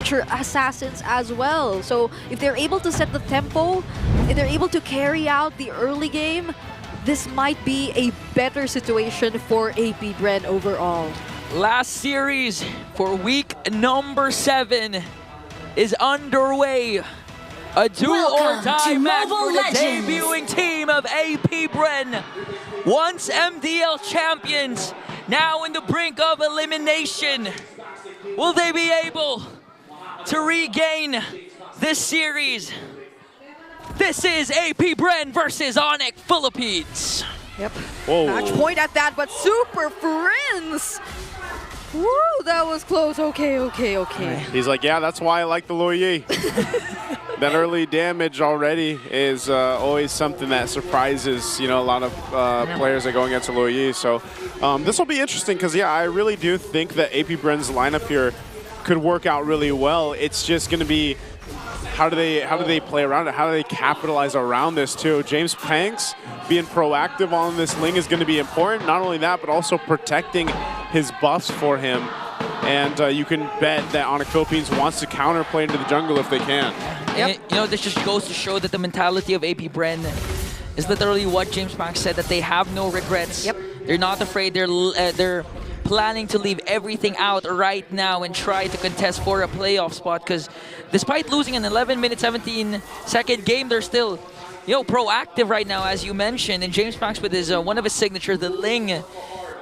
signature assassins as well. So if they're able to set the tempo, if they're able to carry out the early game, this might be a better situation for AP BREN overall. Last series for week number 7 is underway. A do-or-die match for the debuting team of AP BREN. Once MDL champions, now in the brink of elimination. Will they be able to regain this series? This is AP BREN versus ONIC Philippines. Yep. Whoa. Match point at that, but Super Friends! Woo, that was close. Okay. He's like, yeah, that's why I like the Loyer. That early damage already is always something that surprises, a lot of players that go against the Loyer. So this will be interesting because, yeah, I really do think that AP BREN's lineup here could work out really well. It's just going to be how do they play around it? How do they capitalize around this too? James Panks being proactive on this Ling is going to be important. Not only that, but also protecting his buffs for him. And you can bet that ONIC Philippines wants to counterplay into the jungle if they can. Yep. This just goes to show that the mentality of AP BREN is literally what James Panks said, that they have no regrets. Yep. They're not afraid. They're planning to leave everything out right now and try to contest for a playoff spot, because despite losing an 11-minute, 17-second game, they're still proactive right now, as you mentioned. And James Panks with his one of his signatures, the Ling,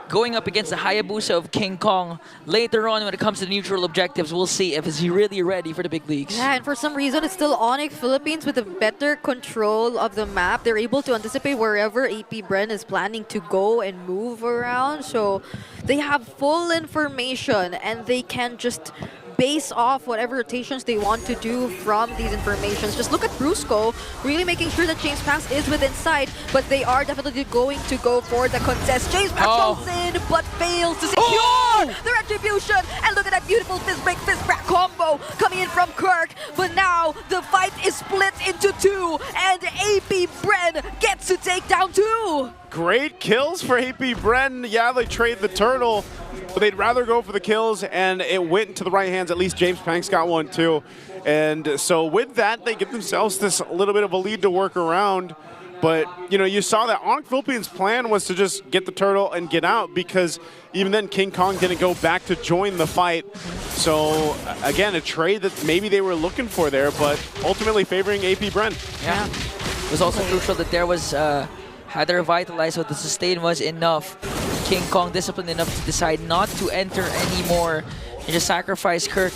going up against the Hayabusa of King Kong. Later on, when it comes to neutral objectives, we'll see if he's really ready for the big leagues. Yeah, and for some reason, it's still ONIC Philippines with a better control of the map. They're able to anticipate wherever AP BREN is planning to go and move around. So they have full information, and they can just base off whatever rotations they want to do from these informations. Just look at Brusco, really making sure that James Panks is within sight, but they are definitely going to go for the contest. James Panks goes in, but fails to secure the retribution. And look at that beautiful fist break, fist crack combo coming in from Kirk. But now the fight is split into 2, and AP BREN gets to take down 2. Great kills for AP BREN. Yeah, they trade the turtle, but they'd rather go for the kills, and it went into the right hands. At least James Panks got one too. And so with that, they give themselves this little bit of a lead to work around. But, you saw that ONIC Philippines' plan was to just get the turtle and get out, because even then King Kong didn't go back to join the fight. So, again, a trade that maybe they were looking for there, but ultimately favoring AP BREN. Yeah. It was also crucial that there was, had they revitalized, so the sustain was enough. King Kong disciplined enough to decide not to enter anymore and just sacrifice Kirk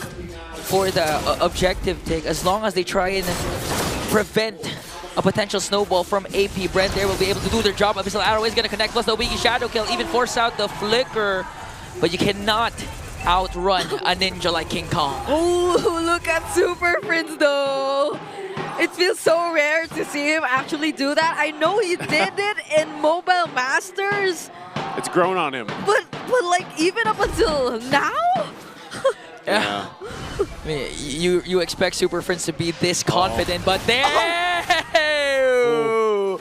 for the objective take. As long as they try and prevent a potential snowball from AP BREN, they will be able to do their job. Abyssal Arrow is going to connect, plus the Wiki Shadow Kill, even force out the Flicker. But you cannot outrun a ninja like King Kong. Oh, look at Super Friends though. It feels so rare to see him actually do that. I know he did it in Mobile Masters. It's grown on him. But like, even up until now? Yeah. I mean, you expect Super Friends to be this confident, but there!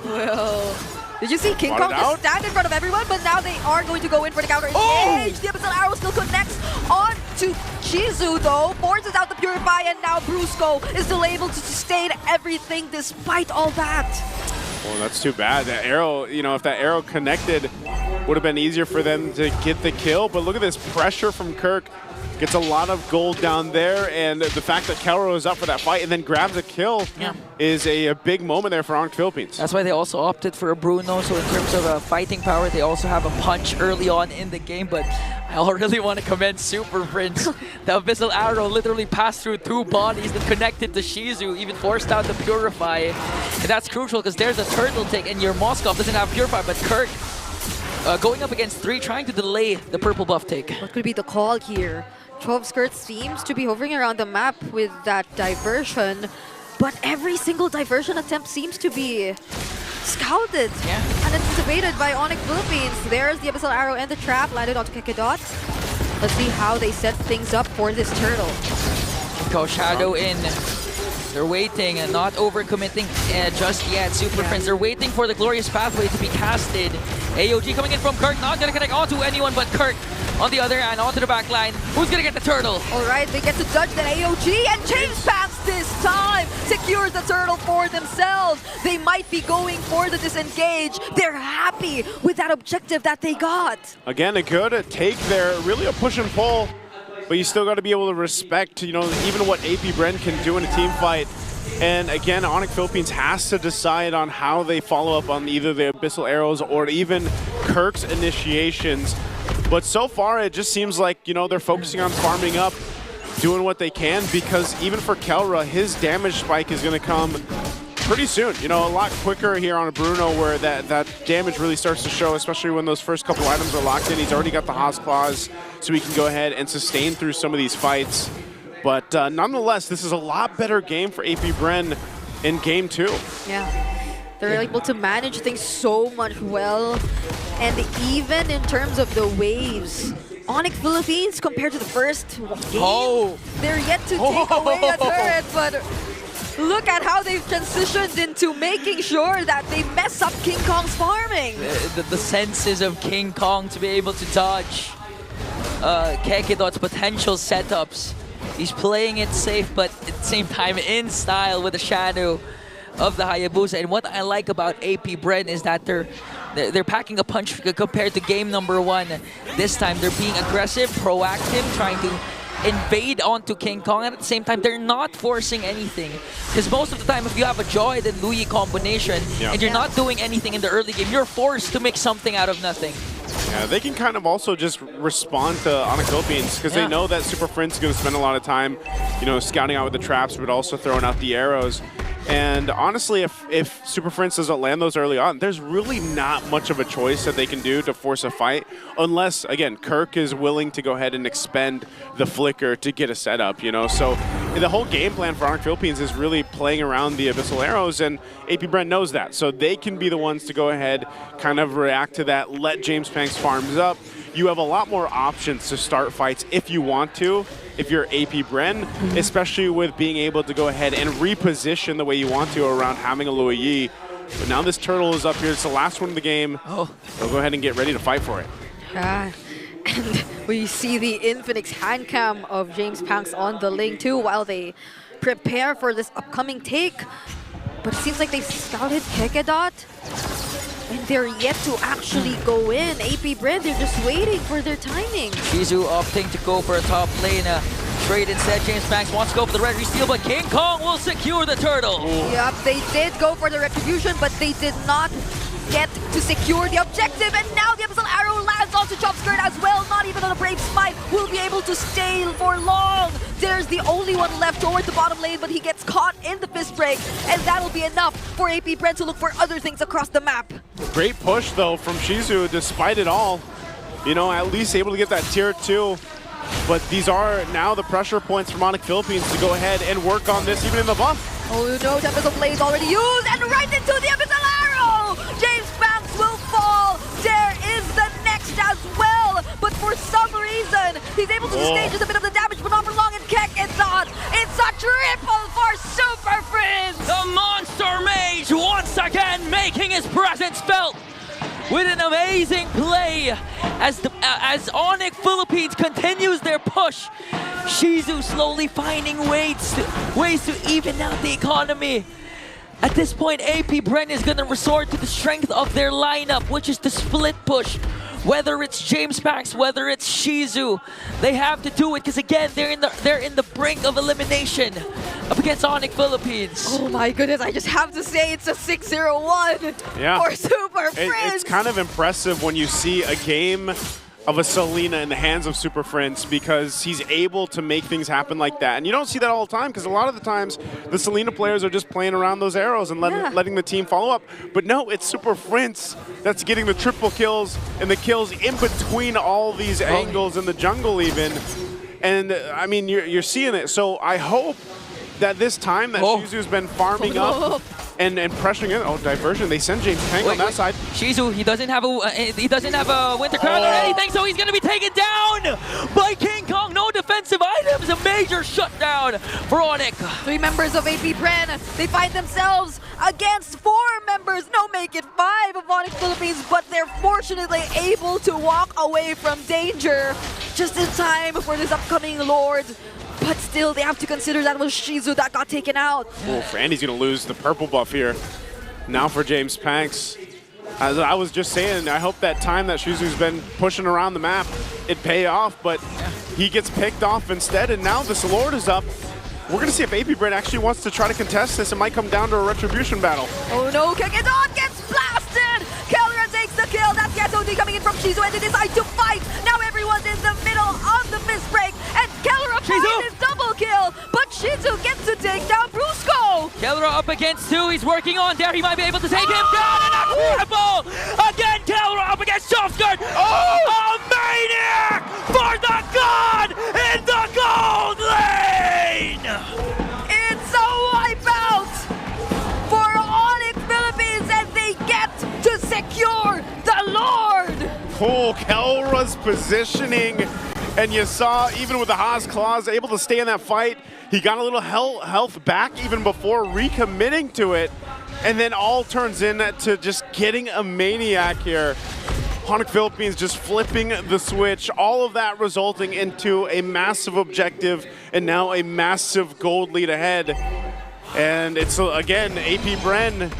Well, did you see King Kong just stand in front of everyone? But now they are going to go in for the counter. Engage! The Abyssal Arrow still connects on to Shizu though, forces out the Purify, and now Brusco is still able to sustain everything despite all that. Well, that's too bad. That arrow, if that arrow connected, would have been easier for them to get the kill. But look at this pressure from Kirk. Gets a lot of gold down there, and the fact that Kelro is up for that fight and then grabs a kill is a big moment there for ONIC Philippines. That's why they also opted for a Bruno, so in terms of fighting power, they also have a punch early on in the game, but I really want to commend Super Friends. The Abyssal Arrow literally passed through 2 bodies that connected to Shizu, even forced out the Purify. And that's crucial because there's a turtle take, and your Moskov doesn't have Purify, but Kirk going up against 3, trying to delay the purple buff take. What could be the call here? 12 Skirts seems to be hovering around the map with that diversion, but every single diversion attempt seems to be scouted and anticipated by ONIC Philippines. There's the Abyssal Arrow and the trap landed onto Kekedot. Let's see how they set things up for this turtle. Go Shadow in. They're waiting and not overcommitting just yet. Super Friends, they're waiting for the glorious pathway to be casted. AOG coming in from Kirk, not gonna connect onto anyone, but Kirk On the other hand, onto the back line. Who's gonna get the turtle? All right, they get to dodge that AOG, and James Pax this time secures the turtle for themselves. They might be going for the disengage. They're happy with that objective that they got. Again, a good take there, really a push and pull, but you still got to be able to respect, you know, even what AP BREN can do in a team fight. And again, ONIC Philippines has to decide on how they follow up on either the Abyssal Arrows or even Kirk's initiations. But so far, it just seems like, you know, they're focusing on farming up, doing what they can, because even for Kelra, his damage spike is going to come pretty soon. You know, a lot quicker here on a Bruno, where that damage really starts to show, especially when those first couple items are locked in. He's already got the Haas Claws, so he can go ahead and sustain through some of these fights. But nonetheless, this is a lot better game for AP BREN in game 2. Yeah, they're able to manage things so much well. And even in terms of the waves, ONIC Philippines, compared to the first game, they're yet to take away a turret, but look at how they've transitioned into making sure that they mess up King Kong's farming. The senses of King Kong to be able to dodge Kekidot's potential setups. He's playing it safe, but at the same time in style with the shadow of the Hayabusa. And what I like about AP BREN is that they're packing a punch compared to game number 1. This time they're being aggressive, proactive, trying to invade onto King Kong, and at the same time they're not forcing anything. Because most of the time, if you have a Joy and Louis combination and you're not doing anything in the early game, you're forced to make something out of nothing. Yeah, they can kind of also just respond to ONIC Philippines, because they know that Super Friends is going to spend a lot of time, you know, scouting out with the traps, but also throwing out the arrows. And honestly, if Super Friends doesn't land those early on, there's really not much of a choice that they can do to force a fight, unless, again, Kirk is willing to go ahead and expend the Flicker to get a setup, you know? So the whole game plan for ONIC Philippines is really playing around the Abyssal Arrows, and AP BREN knows that. So they can be the ones to go ahead, kind of react to that, let James Pank's farms up. You have a lot more options to start fights if you want to, if you're AP BREN, especially with being able to go ahead and reposition the way you want to around having a Luo Yi. But now this turtle is up here. It's the last one of the game. They'll go ahead and get ready to fight for it. And we see the Infinix hand cam of James Panks on the link too, while they prepare for this upcoming take. But it seems like they scouted Kekidot, and they're yet to actually go in. AP BREN, they're just waiting for their timing. Shizu opting to go for a top lane trade instead. James Banks wants to go for the red steal, but King Kong will secure the turtle. Yep, they did go for the retribution, but they did not get to secure the objective, and now the Abyssal Arrow lands onto Chop Skirt as well. Not even on a Brave Smite will be able to stay for long. There's the only one left toward the bottom lane, but he gets caught in the fist break, and that'll be enough for AP BREN to look for other things across the map. Great push, though, from Shizu, despite it all. You know, at least able to get that tier 2. But these are now the pressure points from ONIC Philippines to go ahead and work on this, even in the bump. Oh no, Tempest of Blaze already used, and right into the Abyssal Arrow! James Banks will fall! There is the next as well! But for some reason, he's able to sustain just a bit of the damage, but not for long, and Kekidot! It's a triple for Super Friends! The Monster Mage once again making his presence felt with an amazing play as ONIC Philippines continues their push. Shizu slowly finding ways to even out the economy. At this point, AP BREN is going to resort to the strength of their lineup, which is the split push. Whether it's James Pax, whether it's Shizu, they have to do it because again, they're in the brink of elimination up against ONIC Philippines. Oh my goodness, I just have to say it's a 6-0-1 for Super Friends. It's kind of impressive when you see a game of a Selena in the hands of Super Friends, because he's able to make things happen like that. And you don't see that all the time, because a lot of the times the Selena players are just playing around those arrows and letting the team follow up. But no, it's Super Friends that's getting the triple kills and the kills in between all these angles in the jungle even. And I mean, you're seeing it. So I hope that this time that Shizu's been farming up and pressuring it. Oh, diversion. They send James Pang on that side. Shizu, he doesn't have a Winter Crown or anything, so he's going to be taken down by King Kong. No defensive items. A major shutdown for ONIC. 3 members of AP BREN, they find themselves against 4 members. No, make it 5 of ONIC Philippines, but they're fortunately able to walk away from danger. just in time for this upcoming Lord. But still, they have to consider that was Shizu that got taken out. Oof, and he's going to lose the purple buff here. Now for James Panks. As I was just saying, I hope that time that Shizu's been pushing around the map, it pay off, but he gets picked off instead, and now this Lord is up. We're going to see if AP BREN actually wants to try to contest this. It might come down to a retribution battle. Oh no, Kekidon gets blasted! Kellra takes the kill. That's the SOD coming in from Shizu, and they decide to fight. Now everyone's in the middle of the mist break, and Kellra finds his double kill, but Shizu gets to take down Brusco! Kellra up against 2. He's working on there. He might be able to take him down. And a triple! Again, Kellra up against Softskirt. Oh! A maniac for the god in the gold lane! It's a wipeout for ONIC Philippines, and they get to secure the Lord! Cool, Kellra's positioning. And you saw, even with the Haas Claws, able to stay in that fight. He got a little health back even before recommitting to it. And then all turns into just getting a maniac here. ONIC Philippines just flipping the switch. All of that resulting into a massive objective and now a massive gold lead ahead. And it's, again, AP BREN.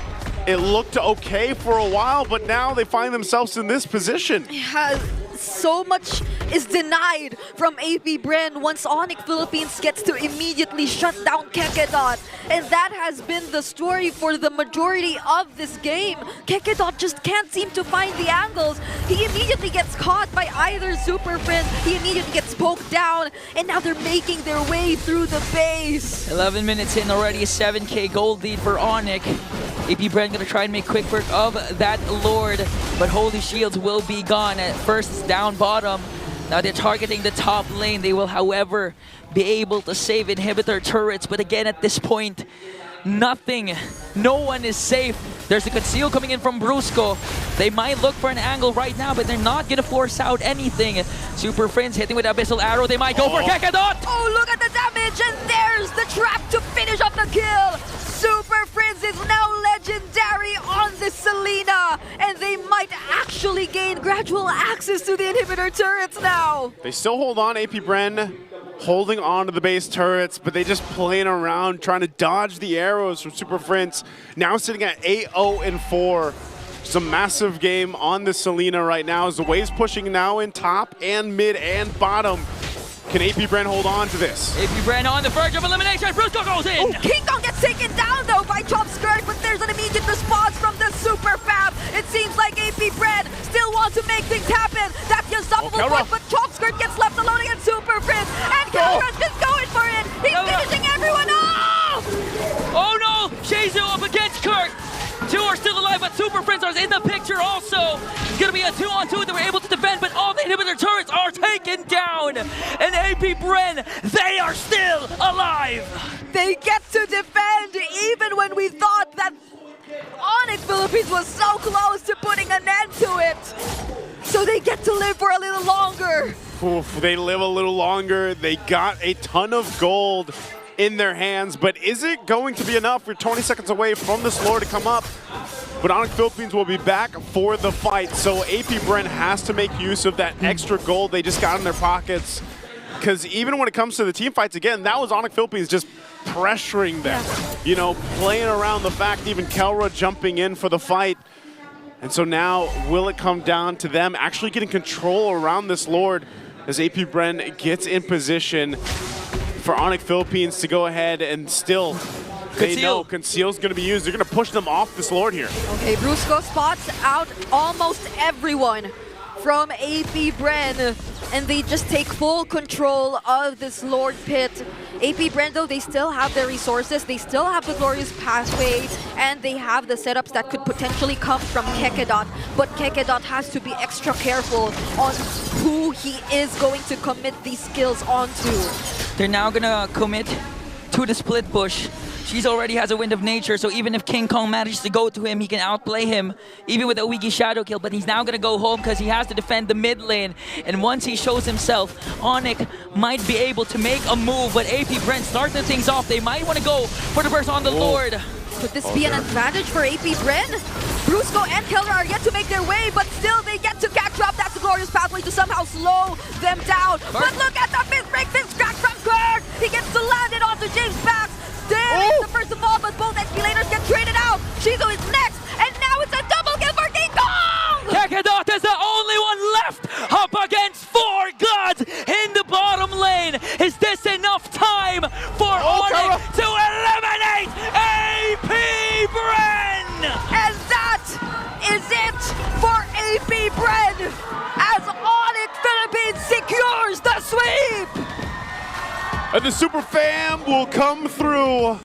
It looked okay for a while, but now they find themselves in this position. Yeah, so much is denied from AP BREN once ONIC Philippines gets to immediately shut down Kekidon. And that has been the story for the majority of this game. Kekidon just can't seem to find the angles. He immediately gets caught by either Super Friends. He immediately gets poked down, and now they're making their way through the base. 11 minutes in already, a 7K gold lead for ONIC. AP BREN gonna try and make quick work of that Lord, but Holy Shields will be gone. At first, it's down bottom. Now they're targeting the top lane. They will, however, be able to save inhibitor turrets, but again, at this point, nothing. No one is safe. There's a conceal coming in from Brusco. They might look for an angle right now, but they're not gonna force out anything. Super Friends hitting with Abyssal Arrow. They might go for Kekidon. Oh, look at the damage, and there's the trap to finish off the kill. Super Friends is now legendary on this Selena, and they might actually gain gradual access to the inhibitor turrets now. They still hold on, AP BREN, holding on to the base turrets, but they just playing around, trying to dodge the arrows from Super Friends. Now sitting at 8-0-4. It's a massive game on the Selena right now as the wave's pushing now in top and mid and bottom. Can AP BREN hold on to this? AP BREN on the verge of elimination. Brusco goes in. Oh, King Kong gets taken down though by Chopskirt, but there's an immediate response from the Super Fab. It seems like AP BREN still wants to make things happen. That's the unstoppable one, but Chopskirt gets left alone against Super Friends, and Kellra's just going for it. He's finishing everyone off. Oh no! Shizu up against Kurt. 2 are still alive, but Super Friends are in the picture also. It's gonna be a 2-on-2 that we're able to defend, but all the inhibitor turrets are taken down. And AP BREN, they are still alive. They get to defend even when we thought that ONIC Philippines was so close to putting an end to it. So they get to live for a little longer. Oof, they live a little longer. They got a ton of gold in their hands, but is it going to be enough? We're 20 seconds away from this Lord to come up, but ONIC Philippines will be back for the fight, so AP BREN has to make use of that extra gold they just got in their pockets, because even when it comes to the team fights, again, that was ONIC Philippines just pressuring them, you know, playing around the fact even Kellra jumping in for the fight. And so now, will it come down to them actually getting control around this Lord as AP BREN gets in position for ONIC Philippines to go ahead and still, they know Conceal's going to be used. They're going to push them off this Lord here. Okay, Brusco spots out almost everyone from AP BREN, and they just take full control of this Lord pit. AP BREN, though, they still have their resources, they still have the glorious pathway, and they have the setups that could potentially come from Kekidon. But Kekidon has to be extra careful on who he is going to commit these skills onto. They're now gonna commit to the split push. She's already has a Wind of Nature, so even if King Kong manages to go to him, he can outplay him, even with a Wiki Shadow Kill, but he's now gonna go home because he has to defend the mid lane. And once he shows himself, ONIC might be able to make a move, but AP BREN starting things off. They might want to go for the burst on the Lord. Could this be an advantage for AP BREN? Brusco and Kellra are yet to make their way, but still they get to catch drop. That's a glorious pathway to somehow slow them down. But look at the break fist crack from Kirk. He gets to land it onto James Pax. There is the first of all, but both XP-laners get traded out. Shizo is next, and now it's a double kill for King Kong! Kekadot is the only one left up against 4 gods in the bottom lane. Is this enough time for ONIC to eliminate AP BREN? And that is it for AP BREN as ONIC Philippines secures the sweep! And the Super Fam will come through.